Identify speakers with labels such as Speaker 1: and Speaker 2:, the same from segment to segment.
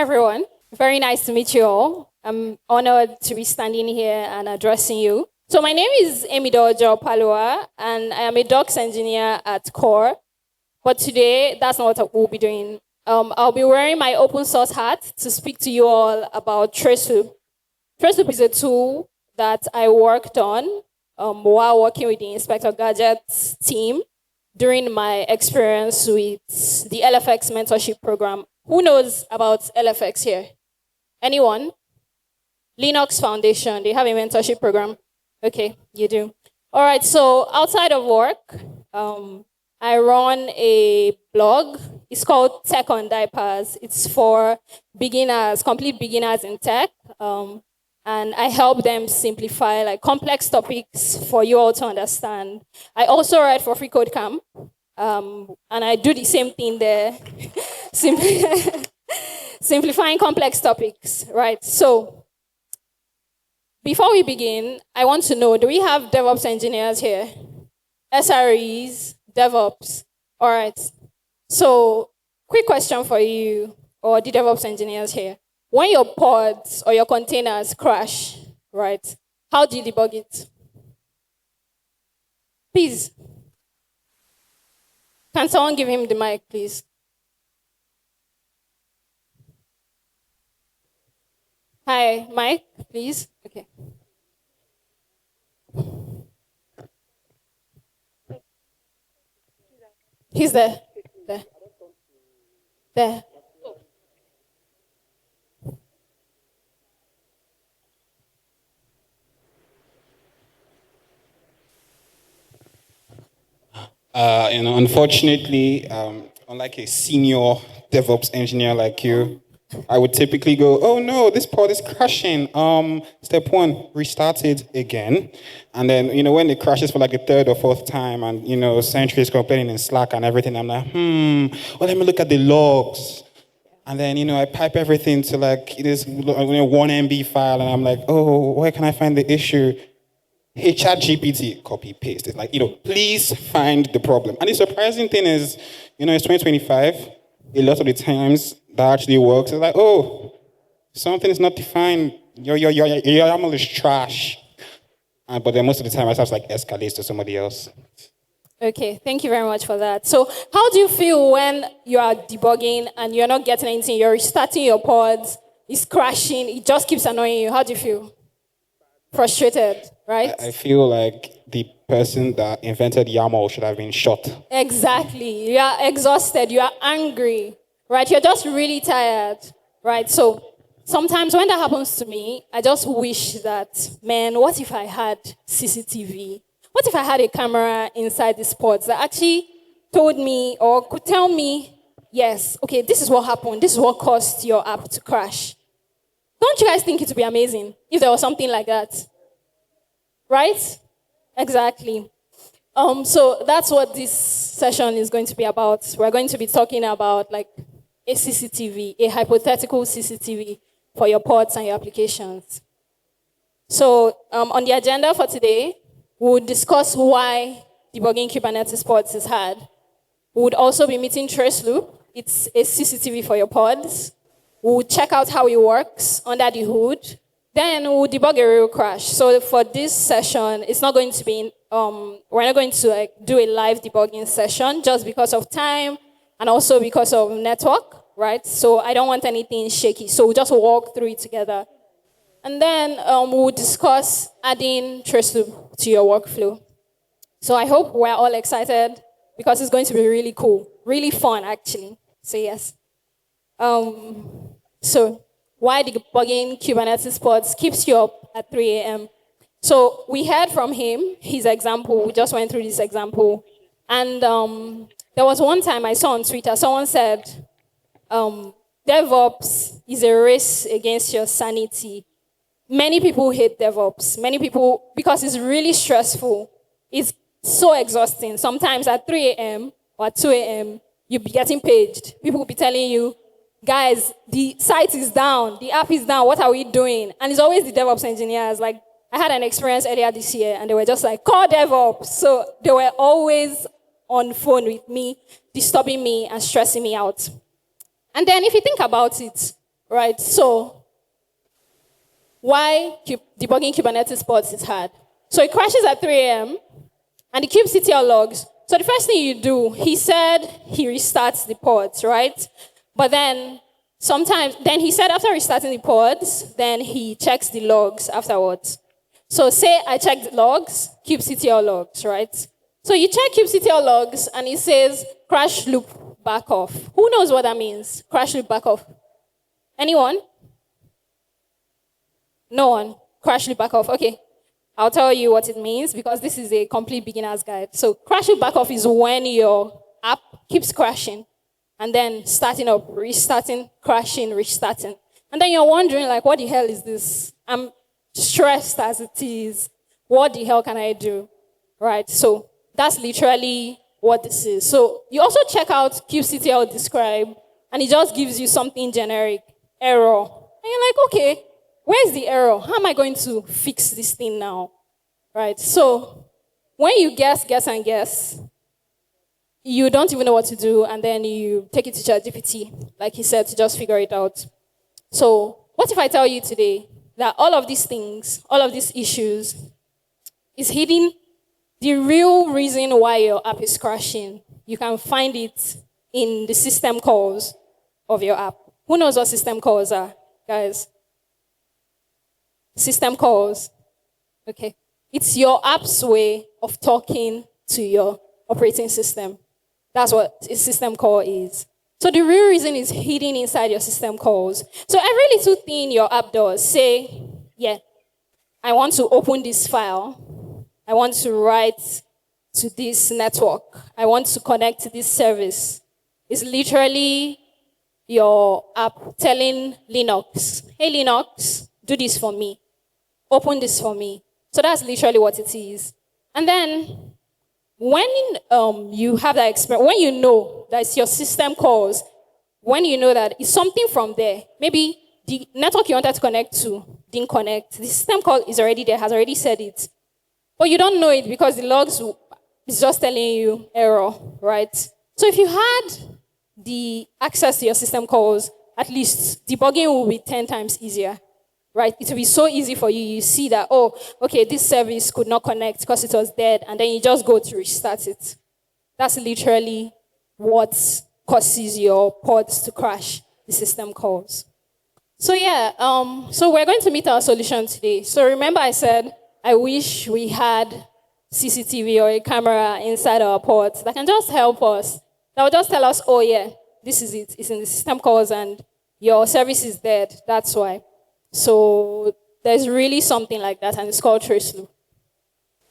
Speaker 1: everyone. Very nice to meet you all. I'm honored to be standing here and addressing you. So my name is Emidowojo Opaluwa, and I am a docs engineer at Core. But today, that's not what we'll be doing. I'll be wearing my open source hat to speak to you all about Traceloop. Traceloop is a tool that I worked on while working with the Inspector Gadget's team during my experience with the LFX mentorship program. Who knows about LFX here? Anyone? Linux Foundation, they have a mentorship program. Okay, you do. All right, so outside of work, I run a blog. It's called Tech on Diapers. It's for beginners, complete beginners in tech. And I help them simplify like complex topics for you all to understand. I also write for Free Code Camp, and I do the same thing there, simplifying complex topics, right? So before we begin, I want to know, do we have DevOps engineers here? SREs, DevOps, all right. So quick question for you, or the DevOps engineers here. When your pods or your containers crash, right, how do you debug it? Please. Can someone give him the mic, please? Hi, mic, please. Okay. He's there. There. There.
Speaker 2: Unfortunately, unlike a senior DevOps engineer like you, I would typically go, oh no, this pod is crashing. Step one, restart it again. And then, when it crashes for like a third or fourth time and, Sentry is complaining in Slack and everything, I'm like, well, let me look at the logs. And then, I pipe everything to like this 1 MB file and I'm like, oh, where can I find the issue? Hey, ChatGPT, copy, paste. It's like, please find the problem. And the surprising thing is, it's 2025. A lot of the times that actually works. It's like, oh, something is not defined. Your YAML is trash. But then most of the time, I have to like escalate to somebody else.
Speaker 1: Okay, thank you very much for that. So how do you feel when you are debugging and you're not getting anything? You're restarting your pods, it's crashing, it just keeps annoying you. How do you feel? Frustrated, right?
Speaker 2: I feel like the person that invented YAML should have been shot.
Speaker 1: Exactly. You are exhausted. You are angry, right? You're just really tired, right? So sometimes when that happens to me, I just wish that, man, what if I had CCTV? What if I had a camera inside the pods that actually told me or could tell me, yes, okay, this is what happened. This is what caused your app to crash. Don't you guys think it would be amazing if there was something like that? Right? Exactly. So that's what this session is going to be about. We're going to be talking about like a CCTV, a hypothetical CCTV for your pods and your applications. So on the agenda for today, we'll discuss why debugging Kubernetes pods is hard. We would also be meeting Traceloop. It's a CCTV for your pods. We'll check out how it works under the hood. Then we'll debug a real crash. So for this session, it's not going to be, we're not going to do a live debugging session just because of time and also because of network, right? So I don't want anything shaky. So we'll just walk through it together. And then we'll discuss adding Traceloop to your workflow. So I hope we're all excited because it's going to be really cool, really fun actually. So yes. So why debugging Kubernetes pods keeps you up at 3 a.m. So we heard from him, his example. We just went through this example. And there was one time I saw on Twitter, someone said, DevOps is a race against your sanity. Many people hate DevOps. Many people, because it's really stressful. It's so exhausting. Sometimes at 3 a.m. or at 2 a.m., you'll be getting paged. People will be telling you, guys, the site is down, the app is down, what are we doing? And it's always the DevOps engineers. Like, I had an experience earlier this year, and they were just like, call DevOps. So they were always on phone with me, disturbing me and stressing me out. And then if you think about it, right? So why debugging Kubernetes pods is hard? So it crashes at 3 a.m. and it kubectl logs. So the first thing you do, he said he restarts the pods, right? But then then he said after restarting the pods, then he checks the logs afterwards. So say I checked logs, kubectl logs, right? So you check kubectl logs and it says crash loop back off. Who knows what that means? Crash loop back off. Anyone? No one. Crash loop back off. Okay. I'll tell you what it means because this is a complete beginner's guide. So crash loop back off is when your app keeps crashing and then starting up, restarting, crashing, restarting. And then you're wondering, like, what the hell is this? I'm stressed as it is. What the hell can I do? Right? So that's literally what this is. So you also check out kubectl describe and it just gives you something generic, error. And you're like, okay, where's the error? How am I going to fix this thing now? Right? So when you guess, you don't even know what to do, and then you take it to ChatGPT, like he said, to just figure it out. So what if I tell you today that all of these things, all of these issues, is hidden the real reason why your app is crashing? You can find it in the system calls of your app. Who knows what system calls are, guys? System calls. Okay. It's your app's way of talking to your operating system. That's what a system call is. So the real reason is hidden inside your system calls. So every little thing your app does, say, yeah, I want to open this file. I want to write to this network. I want to connect to this service. It's literally your app telling Linux, hey Linux, do this for me. Open this for me. So that's literally what it is. And then when you have that experience, when you know that it's your system calls, when you know that it's something from there, maybe the network you wanted to connect to didn't connect, the system call is already there, has already said it. But you don't know it because the logs is just telling you error, right? So if you had the access to your system calls, at least debugging will be 10 times easier. Right? It will be so easy for you. You see that, oh, okay, this service could not connect because it was dead, and then you just go to restart it. That's literally what causes your pods to crash, the system calls. So yeah, so we're going to meet our solution today. So remember I said, I wish we had CCTV or a camera inside our pods that can just help us. That will just tell us, oh yeah, this is it. It's in the system calls and your service is dead. That's why. So there's really something like that, and it's called Traceloop.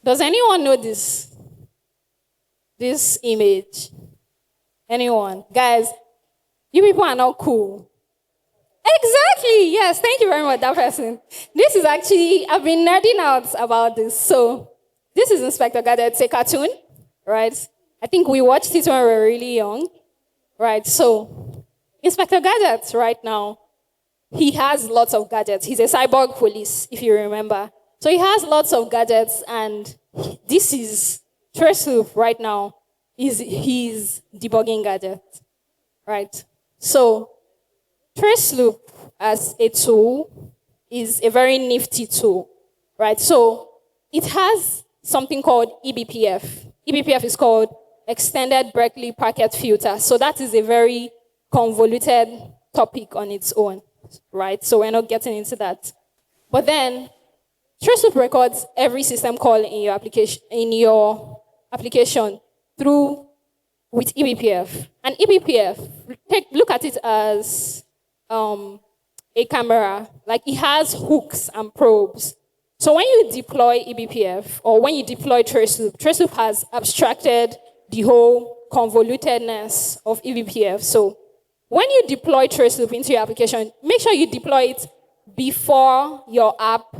Speaker 1: Does anyone know this image? Anyone? Guys, you people are not cool. Exactly, yes, thank you very much, that person. This is actually, I've been nerding out about this. So this is Inspector Gadget. It's a cartoon, right? I think we watched it when we were really young, right? So Inspector Gadget right now, he has lots of gadgets. He's a cyborg police, if you remember. So he has lots of gadgets, and this is Traceloop right now. Is his debugging gadget, right? So Traceloop as a tool is a very nifty tool, right? So it has something called eBPF. eBPF is called Extended Berkeley Packet Filter. So that is a very convoluted topic on its own. Right? So we're not getting into that. But then, Traceloop records every system call in your application through with eBPF. And eBPF, look at it as a camera. Like it has hooks and probes. So when you deploy eBPF or when you deploy Traceloop, Traceloop has abstracted the whole convolutedness of eBPF. So when you deploy Traceloop into your application, make sure you deploy it before your app,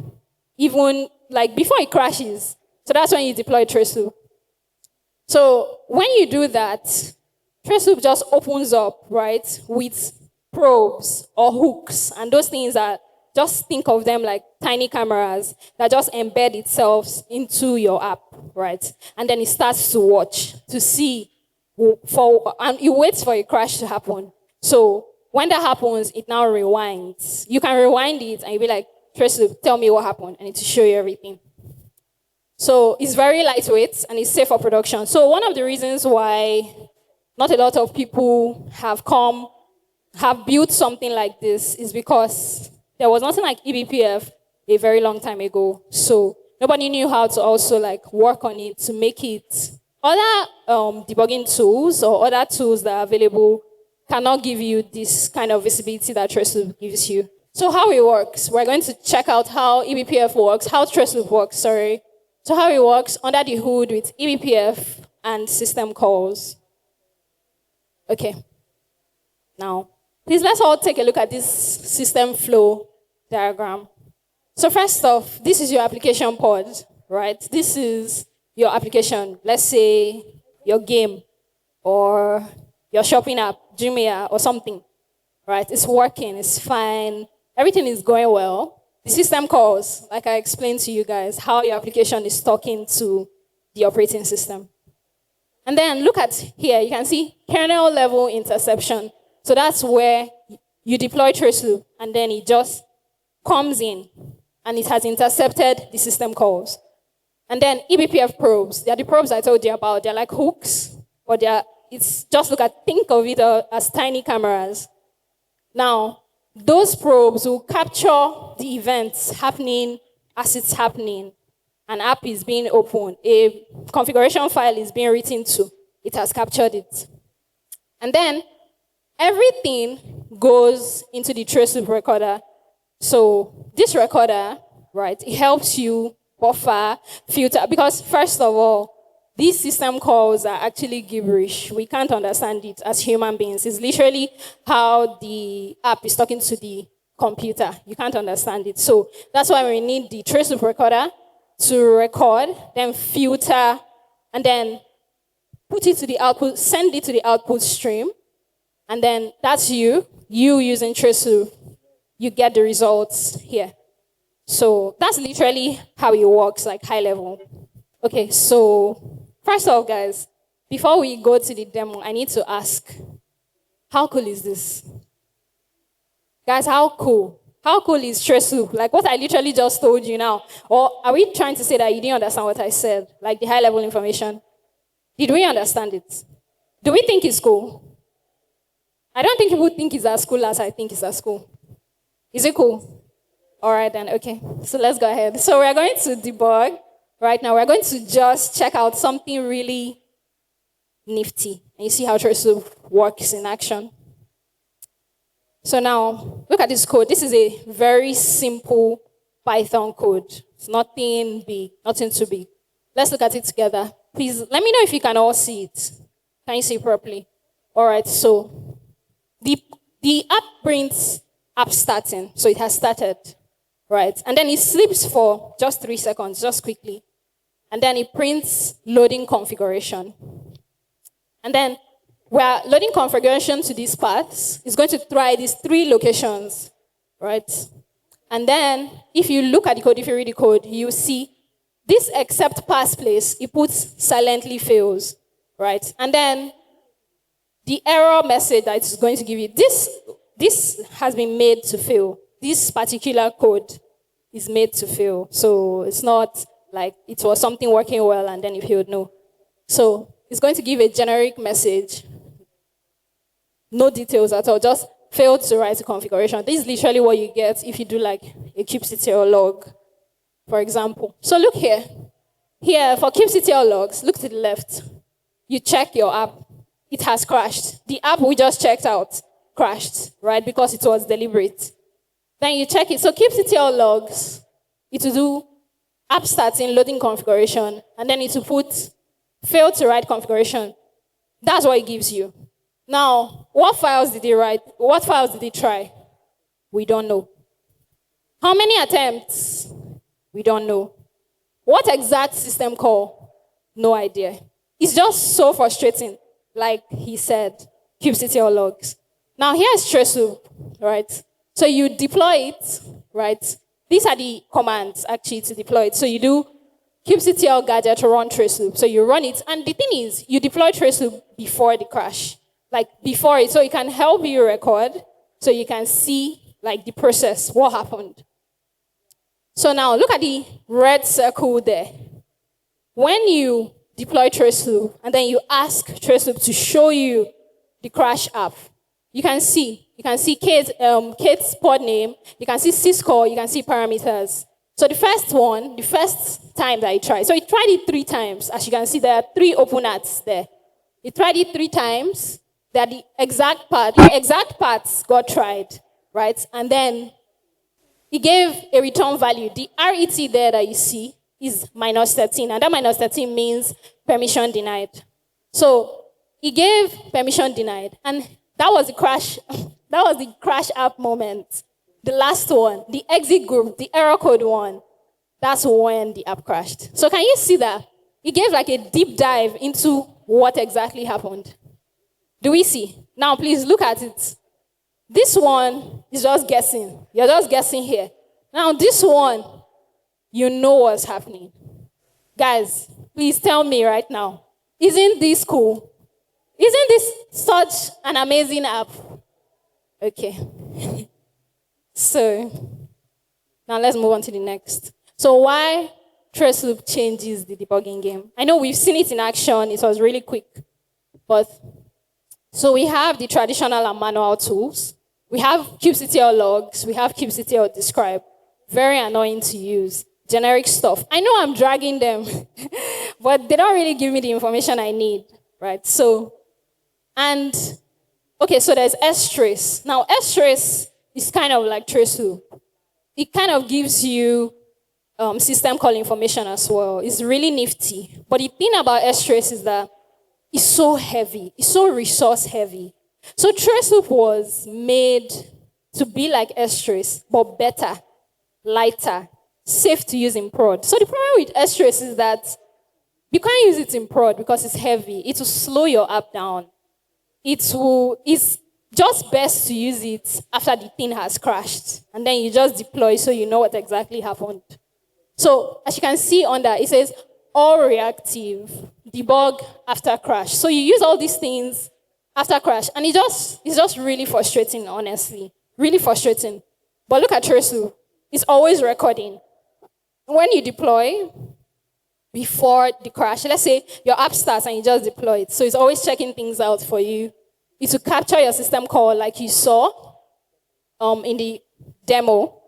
Speaker 1: even like before it crashes. So that's when you deploy Traceloop. So when you do that, Traceloop just opens up, right, with probes or hooks, and those things are, just think of them like tiny cameras that just embed itself into your app, right? And then it starts to watch, to see, and it waits for a crash to happen. So when that happens, it now rewinds. You can rewind it and you'll be like, Traceloop, tell me what happened. I need to show you everything. So it's very lightweight and it's safe for production. So one of the reasons why not a lot of people have built something like this is because there was nothing like eBPF a very long time ago. So nobody knew how to also like work on it to make it. Other debugging tools or other tools that are available cannot give you this kind of visibility that Traceloop gives you. So how it works, we're going to check out how eBPF works, how Traceloop works, sorry. So how it works under the hood with eBPF and system calls. Okay. Now, please let's all take a look at this system flow diagram. So first off, this is your application pod, right? This is your application. Let's say your game or your shopping app, Jumia or something, right? It's working, it's fine, everything is going well. The system calls, like I explained to you guys, how your application is talking to the operating system. And then look at here, you can see kernel level interception. So that's where you deploy Traceloop and then it just comes in and it has intercepted the system calls. And then eBPF probes, they're the probes I told you about. They're like hooks, but think of it as tiny cameras. Now, those probes will capture the events happening as it's happening. An app is being opened, a configuration file is being written to, it has captured it. And then everything goes into the Traceloop recorder. So this recorder, right, it helps you buffer, filter, because first of all, these system calls are actually gibberish. We can't understand it as human beings. It's literally how the app is talking to the computer. You can't understand it. So that's why we need the Traceloop recorder to record, then filter, and then put it to the output, send it to the output stream, and then that's you using Traceloop. You get the results here. So that's literally how it works, like high level. Okay, so first of all, guys, before we go to the demo, I need to ask, how cool is this? Guys, how cool? How cool is Traceloop? Like what I literally just told you now. Or are we trying to say that you didn't understand what I said? Like the high level information? Did we understand it? Do we think it's cool? I don't think people think it's as cool as I think it's as cool. Is it cool? All right then, okay. So let's go ahead. So we're going to debug right now. We're going to just check out something really nifty. And you see how Traceloop works in action. So now, look at this code. This is a very simple Python code. It's nothing big, nothing too big. Let's look at it together. Please, let me know if you can all see it. Can you see it properly? All right, so the app prints app starting. So it has started, right? And then it sleeps for just 3 seconds, just quickly. And then it prints loading configuration. And then we're loading configuration to these paths. It's going to try these 3 locations, right? And then if you look at the code, if you read the code, you see this except pass place, it puts silently fails, right? And then the error message that it's going to give you, this has been made to fail. This particular code is made to fail. So it's not like it was something working well and then it failed, no. So it's going to give a generic message. No details at all, just failed to write a configuration. This is literally what you get if you do like a kubectl log, for example. So look here. Here, for kubectl logs, look to the left. You check your app. It has crashed. The app we just checked out crashed, right? Because it was deliberate. Then you check it. So kubectl logs, it will do app starting, loading configuration, and then it will put failed to write configuration. That's what it gives you. Now, what files did he write? What files did he try? We don't know. How many attempts? We don't know. What exact system call? No idea. It's just so frustrating, like he said, kubectl logs. Now, here's Traceloop, right? So you deploy it, right? These are the commands, actually, to deploy it. So you do kubectl gadget to run Traceloop. So you run it, and the thing is, you deploy Traceloop before the crash. Like before it, so it can help you record so you can see like the process, what happened. So now look at the red circle there. When you deploy Traceloop and then you ask Traceloop to show you the crash app, you can see Kate's pod name, you can see syscall, you can see parameters. So the first time that he tried, so he tried it 3 times. As you can see, there are 3 open ads there. He tried it 3 times. That the exact parts got tried, right? And then he gave a return value. The RET there that you see is -13, and that -13 means permission denied. So he gave permission denied, and that was the crash. That was the crash app moment. The last one, the exit group, the error code one. That's when the app crashed. So can you see that? He gave like a deep dive into what exactly happened. Do we see? Now, please look at it. This one is just guessing. You're just guessing here. Now, this one, you know what's happening. Guys, please tell me right now. Isn't this cool? Isn't this such an amazing app? Okay. So, now let's move on to the next. So why Traceloop changes the debugging game? I know we've seen it in action. It was really quick. But so we have the traditional and manual tools. We have kubectl logs. We have kubectl describe. Very annoying to use. Generic stuff. I know I'm dragging them, but they don't really give me the information I need, right? So, and, okay, so there's strace. Now, strace is kind of like Traceloop. It kind of gives you system call information as well. It's really nifty. But the thing about strace is that it's so heavy. It's so resource heavy. So Traceloop was made to be like strace, but better, lighter, safe to use in prod. So the problem with strace is that you can't use it in prod because it's heavy. It will slow your app down. It's just best to use it after the thing has crashed. And then you just deploy so you know what exactly happened. So as you can see on that, it says all reactive, debug after crash. So you use all these things after crash. And it's just really frustrating, honestly. Really frustrating. But look at Traceloop. It's always recording. When you deploy, before the crash, let's say your app starts and you just deploy it. So it's always checking things out for you. It will capture your system call like you saw in the demo.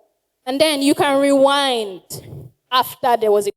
Speaker 1: And then you can rewind after there was a